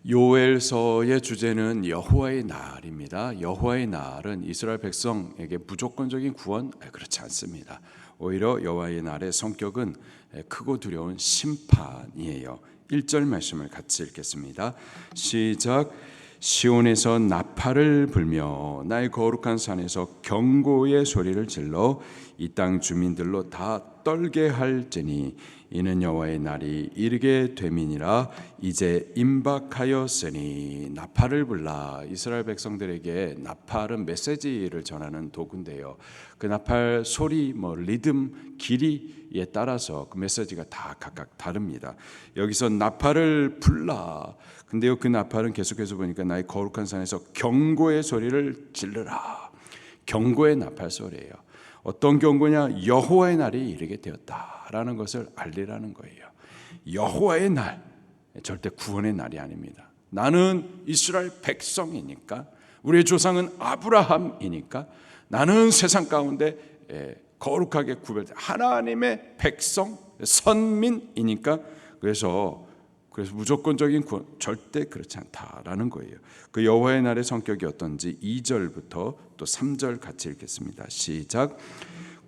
요엘서의 주제는 여호와의 날입니다. 여호와의 날은 이스라엘 백성에게 무조건적인 구원? 그렇지 않습니다. 오히려 여호와의 날의 성격은 크고 두려운 심판이에요. 1절 말씀을 같이 읽겠습니다. 시작. 시온에서 나팔을 불며 나의 거룩한 산에서 경고의 소리를 질러 이 땅 주민들로 다 떨게 할지니 이는 여호와의 날이 이르게 됨이니라. 이제 임박하였으니. 나팔을 불라. 이스라엘 백성들에게 나팔은 메시지를 전하는 도구인데요, 그 나팔 소리, 리듬, 길이에 따라서 그 메시지가 다 각각 다릅니다. 여기서 나팔을 불라. 근데요, 그 나팔은 계속해서 보니까 나의 거룩한 산에서 경고의 소리를 질르라. 경고의 나팔 소리예요. 어떤 경고냐? 여호와의 날이 이르게 되었다라는 것을 알리라는 거예요. 여호와의 날, 절대 구원의 날이 아닙니다. 나는 이스라엘 백성이니까, 우리의 조상은 아브라함이니까, 나는 세상 가운데 거룩하게 구별된 하나님의 백성, 선민이니까, 그래서 무조건적인 구원, 절대 그렇지 않다라는 거예요. 그 여호와의 날의 성격이 어떤지 2절부터 또 3절 같이 읽겠습니다. 시작.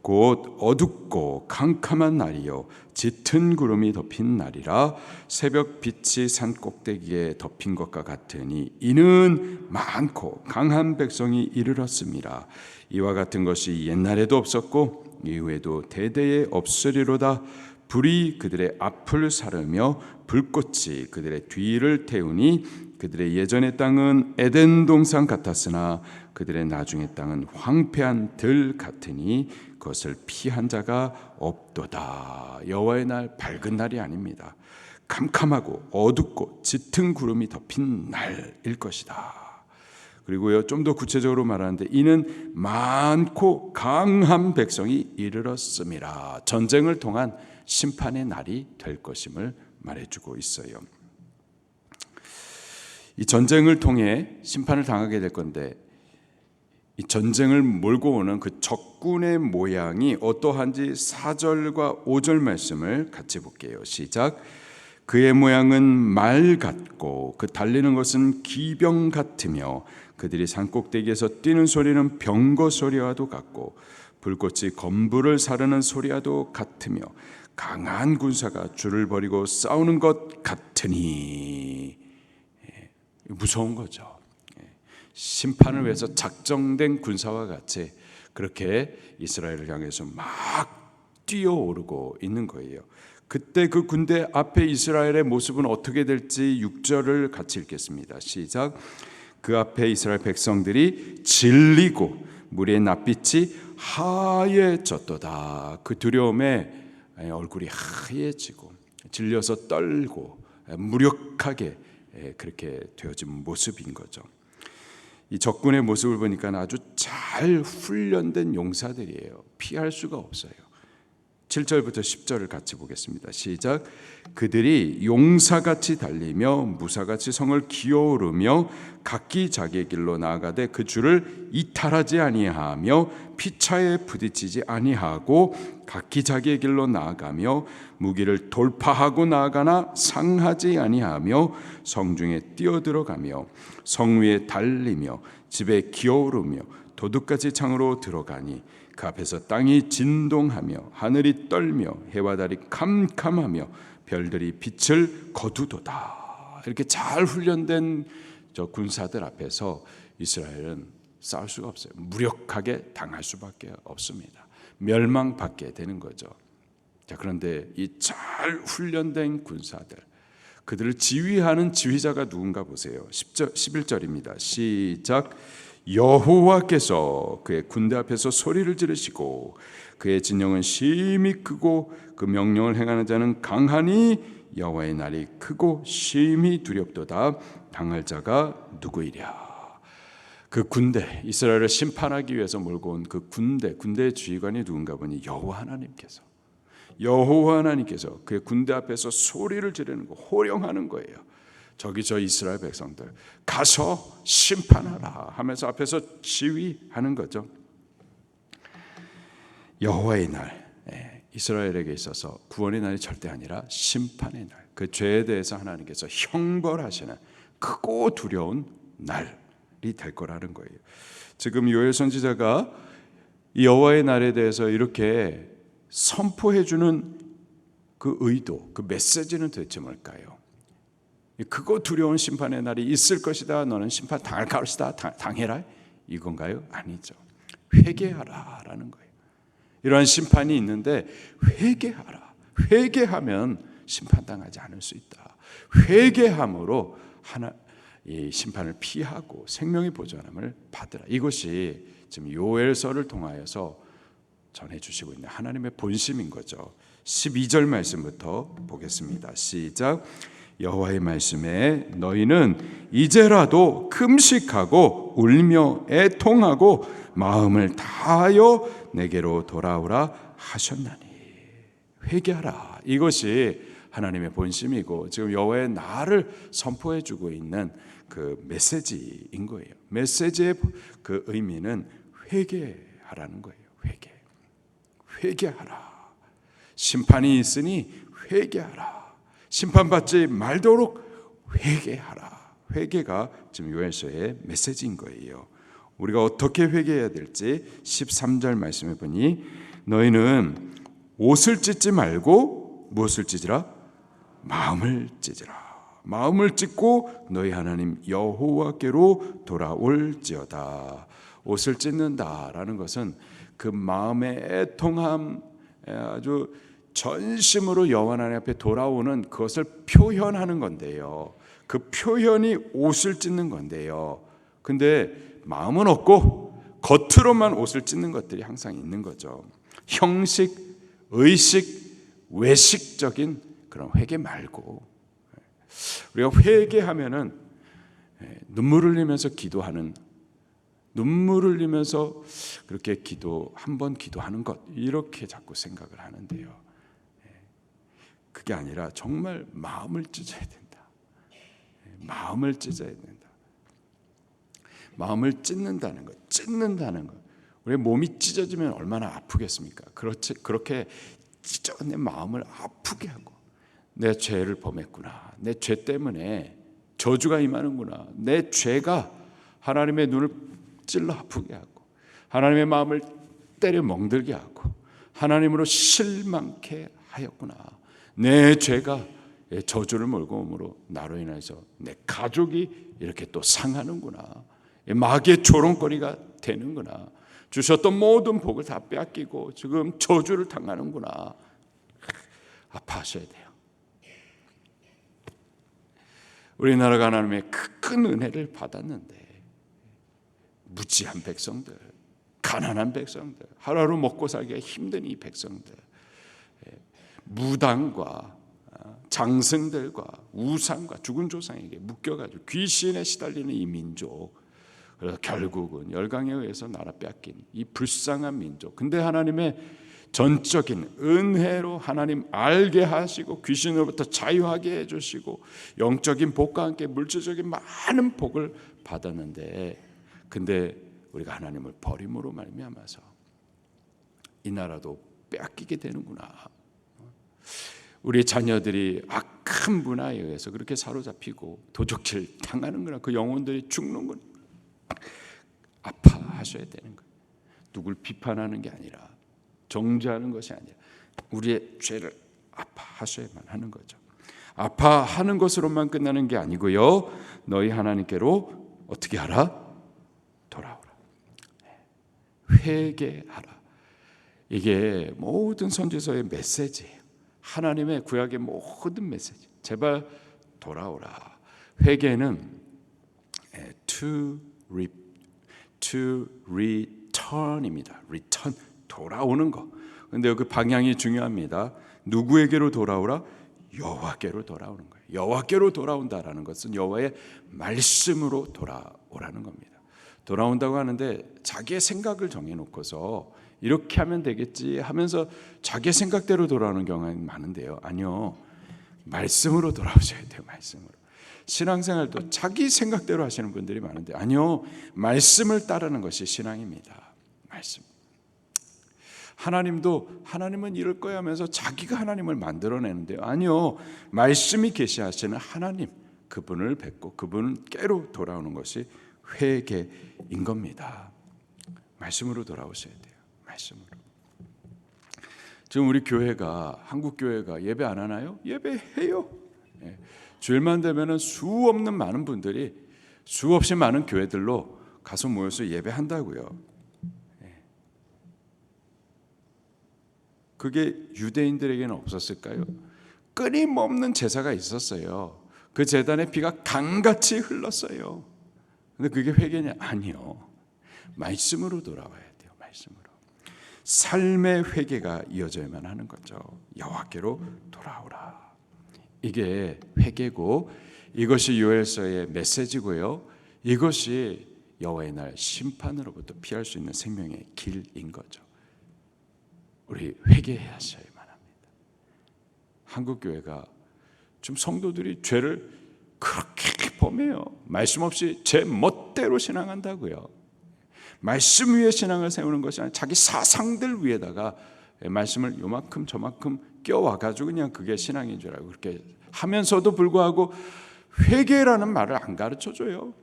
곧 어둡고 캄캄한 날이요 짙은 구름이 덮인 날이라. 새벽 빛이 산 꼭대기에 덮인 것과 같으니 이는 많고 강한 백성이 이르렀습니다. 이와 같은 것이 옛날에도 없었고 이후에도 대대에 없으리로다. 불이 그들의 앞을 사르며 불꽃이 그들의 뒤를 태우니 그들의 예전의 땅은 에덴 동산 같았으나 그들의 나중의 땅은 황폐한 들 같으니 그것을 피한 자가 없도다. 여호와의 날 밝은 날이 아닙니다. 캄캄하고 어둡고 짙은 구름이 덮인 날일 것이다. 그리고요, 좀 더 구체적으로 말하는데 이는 많고 강한 백성이 이르렀음이라. 전쟁을 통한 심판의 날이 될 것임을 말해주고 있어요. 이 전쟁을 통해 심판을 당하게 될 건데, 이 전쟁을 몰고 오는 그 적군의 모양이 어떠한지 4절과 5절 말씀을 같이 볼게요. 시작. 그의 모양은 말 같고 그 달리는 것은 기병 같으며 그들이 산꼭대기에서 뛰는 소리는 병거 소리와도 같고 불꽃이 건불을 사르는 소리와도 같으며 강한 군사가 줄을 버리고 싸우는 것 같으니. 무서운 거죠. 심판을 위해서 작정된 군사와 같이 그렇게 이스라엘을 향해서 막 뛰어오르고 있는 거예요. 그때 그 군대 앞에 이스라엘의 모습은 어떻게 될지 6절을 같이 읽겠습니다. 시작. 그 앞에 이스라엘 백성들이 질리고 무리의 낯빛이 하얘졌도다. 그 두려움에 얼굴이 하얘지고 질려서 떨고 무력하게 그렇게 되어진 모습인 거죠. 이 적군의 모습을 보니까 아주 잘 훈련된 용사들이에요. 피할 수가 없어요. 7절부터 10절을 같이 보겠습니다. 시작. 그들이 용사같이 달리며 무사같이 성을 기어오르며 각기 자기의 길로 나아가되 그 줄을 이탈하지 아니하며 피차에 부딪히지 아니하고 각기 자기의 길로 나아가며 무기를 돌파하고 나아가나 상하지 아니하며 성중에 뛰어들어가며 성 위에 달리며 집에 기어오르며 도둑같이 창으로 들어가니 그 앞에서 땅이 진동하며 하늘이 떨며 해와 달이 캄캄하며 별들이 빛을 거두도다. 이렇게 잘 훈련된 저 군사들 앞에서 이스라엘은 싸울 수가 없어요. 무력하게 당할 수밖에 없습니다. 멸망받게 되는 거죠. 자, 그런데 이 잘 훈련된 군사들, 그들을 지휘하는 지휘자가 누군가 보세요. 11절입니다. 시작. 여호와께서 그의 군대 앞에서 소리를 지르시고 그의 진영은 심히 크고 그 명령을 행하는 자는 강하니 여호와의 날이 크고 심히 두렵도다. 당할 자가 누구이랴. 그 군대, 이스라엘을 심판하기 위해서 몰고 온 그 군대의 지휘관이 누군가 보니 여호와 하나님께서 그의 군대 앞에서 소리를 지르는 거, 호령하는 거예요. 저기 저 이스라엘 백성들 가서 심판하라 하면서 앞에서 지휘하는 거죠. 여호와의 날, 이스라엘에게 있어서 구원의 날이 절대 아니라 심판의 날, 그 죄에 대해서 하나님께서 형벌하시는 크고 두려운 날이 될 거라는 거예요. 지금 요엘 선지자가 이 여호와의 날에 대해서 이렇게 선포해 주는 그 의도, 그 메시지는 도대체 뭘까요? 크고 두려운 심판의 날이 있을 것이다. 너는 심판 당할 것이다. 당해라. 이건가요? 아니죠. 회개하라라는 거예요. 이러한 심판이 있는데 회개하라. 회개하면 심판당하지 않을 수 있다. 회개함으로 이 심판을 피하고 생명의 보존함을 받으라. 이것이 지금 요엘서를 통하여서 전해주시고 있는 하나님의 본심인 거죠. 12절 말씀부터 보겠습니다. 시작. 여호와의 말씀에 너희는 이제라도 금식하고 울며 애통하고 마음을 다하여 내게로 돌아오라 하셨나니. 회개하라. 이것이 하나님의 본심이고 지금 여호와의 날을 선포해 주고 있는 그 메시지인 거예요. 메시지의 그 의미는 회개하라는 거예요. 회개하라. 심판이 있으니 회개하라. 심판받지 말도록 회개하라. 회개가 지금 요엘서의 메시지인 거예요. 우리가 어떻게 회개해야 될지 13절 말씀해 보니 너희는 옷을 찢지 말고 무엇을 찢으라? 마음을 찢으라. 마음을 찢고 너희 하나님 여호와께로 돌아올지어다. 옷을 찢는다라는 것은 그 마음의 애통함, 아주 전심으로 여호와 하나님 앞에 돌아오는 그것을 표현하는 건데요. 그 표현이 옷을 찢는 건데요. 근데 마음은 없고 겉으로만 옷을 찢는 것들이 항상 있는 거죠. 형식, 의식, 외식적인 그런 회개 말고 우리가 회개하면은 눈물을 흘리면서 기도하는, 눈물을 흘리면서 그렇게 한 번 기도하는 것, 이렇게 자꾸 생각을 하는데요. 그게 아니라 정말 마음을 찢어야 된다. 마음을 찢어야 된다. 마음을 찢는다는 것, 우리 몸이 찢어지면 얼마나 아프겠습니까? 그렇게 찢어내 마음을 아프게 하고, 내 죄를 범했구나, 내 죄 때문에 저주가 임하는구나, 내 죄가 하나님의 눈을 찔러 아프게 하고 하나님의 마음을 때려 멍들게 하고 하나님으로 실망케 하였구나, 내 죄가 저주를 몰고 오므로 나로 인해서 내 가족이 이렇게 또 상하는구나, 마귀의 조롱거리가 되는구나, 주셨던 모든 복을 다 빼앗기고 지금 저주를 당하는구나. 아파하셔야 돼요. 우리나라가 하나님의 큰 은혜를 받았는데 무지한 백성들, 가난한 백성들, 하루하루 먹고 살기가 힘든 이 백성들, 무당과 장승들과 우상과 죽은 조상에게 묶여가지고 귀신에 시달리는 이 민족, 그래서 결국은 열강에 의해서 나라 빼앗긴 이 불쌍한 민족. 근데 하나님의 전적인 은혜로 하나님 알게 하시고 귀신으로부터 자유하게 해주시고 영적인 복과 함께 물질적인 많은 복을 받았는데, 근데 우리가 하나님을 버림으로 말미암아서 이 나라도 빼앗기게 되는구나. 우리 자녀들이 악한 문화에 의해서 그렇게 사로잡히고 도적질 당하는구나. 그 영혼들이 죽는구나. 아파하셔야 되는 거예요. 누굴 비판하는 게 아니라, 정죄하는 것이 아니라 우리의 죄를 아파하셔야만 하는 거죠. 아파하는 것으로만 끝나는 게 아니고요, 너희 하나님께로 어떻게 하라? 돌아오라. 회개하라. 이게 모든 선지서의 메시지예요. 하나님의 구약의 모든 메시지. 제발 돌아오라. 회개는 to return입니다. return, 돌아오는 거. 근데 그 방향이 중요합니다. 누구에게로 돌아오라? 여호와께로 돌아오는 거예요. 여호와께로 돌아온다라는 것은 여호와의 말씀으로 돌아오라는 겁니다. 돌아온다고 하는데 자기의 생각을 정해놓고서 이렇게 하면 되겠지 하면서 자기의 생각대로 돌아오는 경우가 많은데요. 아니요, 말씀으로 돌아오셔야 돼요. 말씀으로. 신앙생활도 자기 생각대로 하시는 분들이 많은데, 아니요, 말씀을 따르는 것이 신앙입니다. 말씀. 하나님은 이럴 거야 하면서 자기가 하나님을 만들어내는데요. 아니요, 말씀이 계시하시는 하나님, 그분을 뵙고 그분께로 돌아오는 것이 회개인 겁니다. 말씀으로 돌아오셔야 돼요. 말씀으로. 지금 우리 교회가, 한국 교회가 예배 안 하나요? 예배해요. 주일만 되면은 수없는 많은 분들이 수없이 많은 교회들로 가서 모여서 예배한다고요. 그게 유대인들에게는 없었을까요? 끊임없는 제사가 있었어요. 그 제단의 피가 강같이 흘렀어요. 근데 그게 회개냐? 아니요. 말씀으로 돌아와야 돼요. 말씀으로. 삶의 회개가 이어져야만 하는 거죠. 여호와께로 돌아오라. 이게 회개고, 이것이 요엘서의 메시지고요. 이것이 여호와의 날 심판으로부터 피할 수 있는 생명의 길인 거죠. 우리 회개하셔야만 합니다. 한국 교회가 좀 성도들이 죄를 그렇게 범해요. 말씀 없이 제 멋대로 신앙한다고요. 말씀 위에 신앙을 세우는 것이 아니라 자기 사상들 위에다가 말씀을 요만큼 저만큼 껴와가지고 그냥 그게 신앙인 줄 알고 그렇게 하면서도 불구하고 회개라는 말을 안 가르쳐줘요.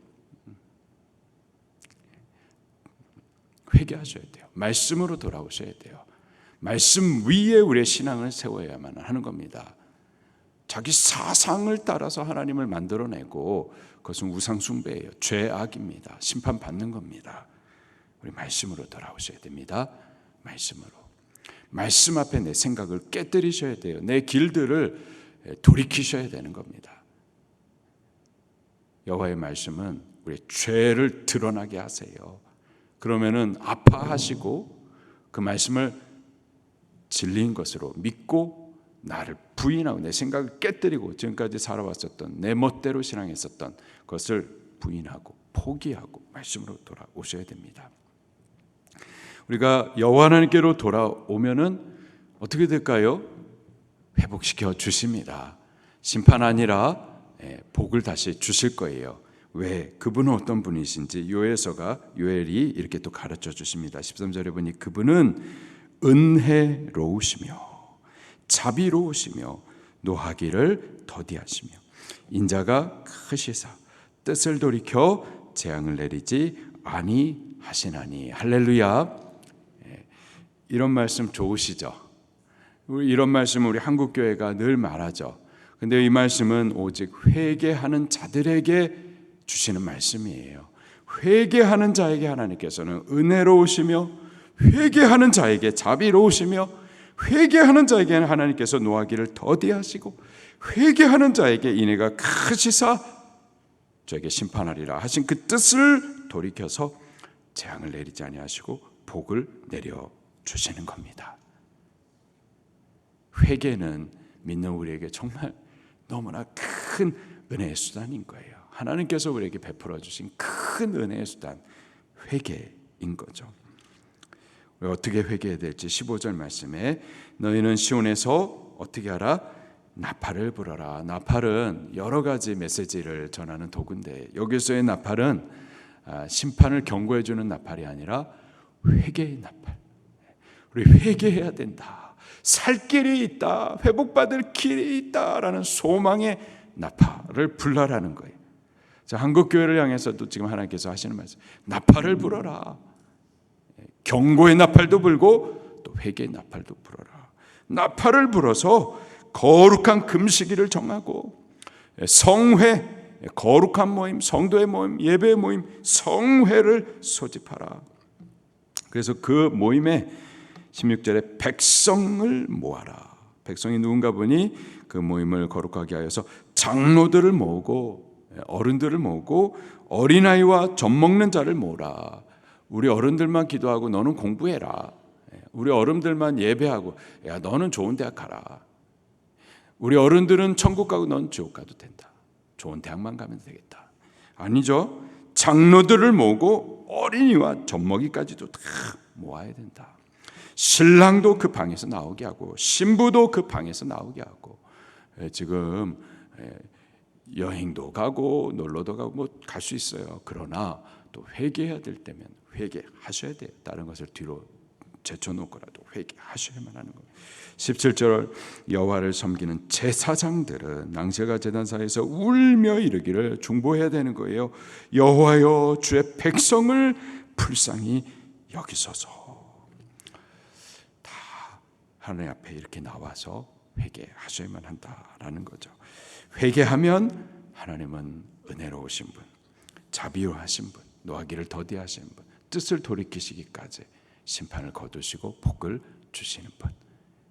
회개하셔야 돼요. 말씀으로 돌아오셔야 돼요. 말씀 위에 우리의 신앙을 세워야만 하는 겁니다. 자기 사상을 따라서 하나님을 만들어내고 그것은 우상 숭배예요. 죄악입니다. 심판받는 겁니다. 우리 말씀으로 돌아오셔야 됩니다. 말씀으로. 말씀 앞에 내 생각을 깨뜨리셔야 돼요. 내 길들을 돌이키셔야 되는 겁니다. 여호와의 말씀은 우리의 죄를 드러나게 하세요. 그러면은 아파하시고 그 말씀을 진리인 것으로 믿고 나를 부인하고 내 생각을 깨뜨리고 지금까지 살아왔었던 내 멋대로 신앙했었던 것을 부인하고 포기하고 말씀으로 돌아오셔야 됩니다. 우리가 여호와 하나님께로 돌아오면은 어떻게 될까요? 회복시켜 주십니다. 심판 아니라 복을 다시 주실 거예요. 왜? 그분은 어떤 분이신지 요엘이 이렇게 또 가르쳐 주십니다. 13절에 보니 그분은 은혜로우시며 자비로우시며 노하기를 더디하시며 인자가 크시사 뜻을 돌이켜 재앙을 내리지 아니하시나니. 할렐루야. 이런 말씀 좋으시죠? 이런 말씀 우리 한국교회가 늘 말하죠. 근데 이 말씀은 오직 회개하는 자들에게 주시는 말씀이에요. 회개하는 자에게 하나님께서는 은혜로우시며 회개하는 자에게 자비로우시며 회개하는 자에게는 하나님께서 노하기를 더디하시고 회개하는 자에게 인애가 크시사 저에게 심판하리라 하신 그 뜻을 돌이켜서 재앙을 내리지 아니하시고 복을 내려 주시는 겁니다. 회개는 믿는 우리에게 정말 너무나 큰 은혜의 수단인 거예요. 하나님께서 우리에게 베풀어 주신 큰 은혜의 수단, 회개인 거죠. 어떻게 회개해야 될지 15절 말씀에 너희는 시온에서 어떻게 하라? 나팔을 불어라. 나팔은 여러 가지 메시지를 전하는 도구인데 여기서의 나팔은 심판을 경고해 주는 나팔이 아니라 회개의 나팔. 우리 회개해야 된다. 살 길이 있다. 회복받을 길이 있다라는 소망의 나팔을 불라라는 거예요. 자, 한국교회를 향해서도 지금 하나님께서 하시는 말씀, 나팔을 불어라. 경고의 나팔도 불고 또 회개의 나팔도 불어라. 나팔을 불어서 거룩한 금식일을 정하고 성회, 거룩한 모임, 성도의 모임, 예배의 모임, 성회를 소집하라. 그래서 그 모임에 16절에 백성을 모아라. 백성이 누군가 보니 그 모임을 거룩하게 하여서 장로들을 모으고 어른들을 모으고 어린아이와 젖 먹는 자를 모으라. 우리 어른들만 기도하고 너는 공부해라. 우리 어른들만 예배하고 야 너는 좋은 대학 가라. 우리 어른들은 천국 가고 넌 지옥 가도 된다. 좋은 대학만 가면 되겠다. 아니죠. 장로들을 모으고 어린이와 젖먹이까지도 다 모아야 된다. 신랑도 그 방에서 나오게 하고 신부도 그 방에서 나오게 하고 지금 여행도 가고 놀러도 가고 뭐 갈 수 있어요. 그러나 또 회개해야 될 때면 회개하셔야 돼요. 다른 것을 뒤로 제쳐놓고라도 회개하셔야만 하는 겁니다. 17절 여호와를 섬기는 제사장들은 낭새가 제단사에서 울며 이르기를 중보해야 되는 거예요. 여호와여 주의 백성을 불쌍히 여기소서. 다 하나님 앞에 이렇게 나와서 회개하셔야만 한다라는 거죠. 회개하면 하나님은 은혜로우신 분, 자비로하신 분, 노하기를 더디하신 분, 뜻을 돌이키시기까지 심판을 거두시고 복을 주시는 분,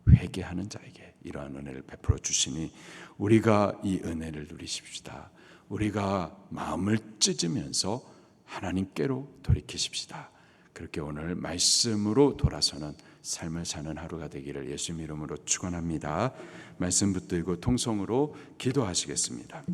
회개하는 자에게 이러한 은혜를 베풀어 주시니 우리가 이 은혜를 누리십시다. 우리가 마음을 찢으면서 하나님께로 돌이키십시다. 그렇게 오늘 말씀으로 돌아서는 삶을 사는 하루가 되기를 예수님 이름으로 축원합니다. 말씀 붙들고 통성으로 기도하시겠습니다.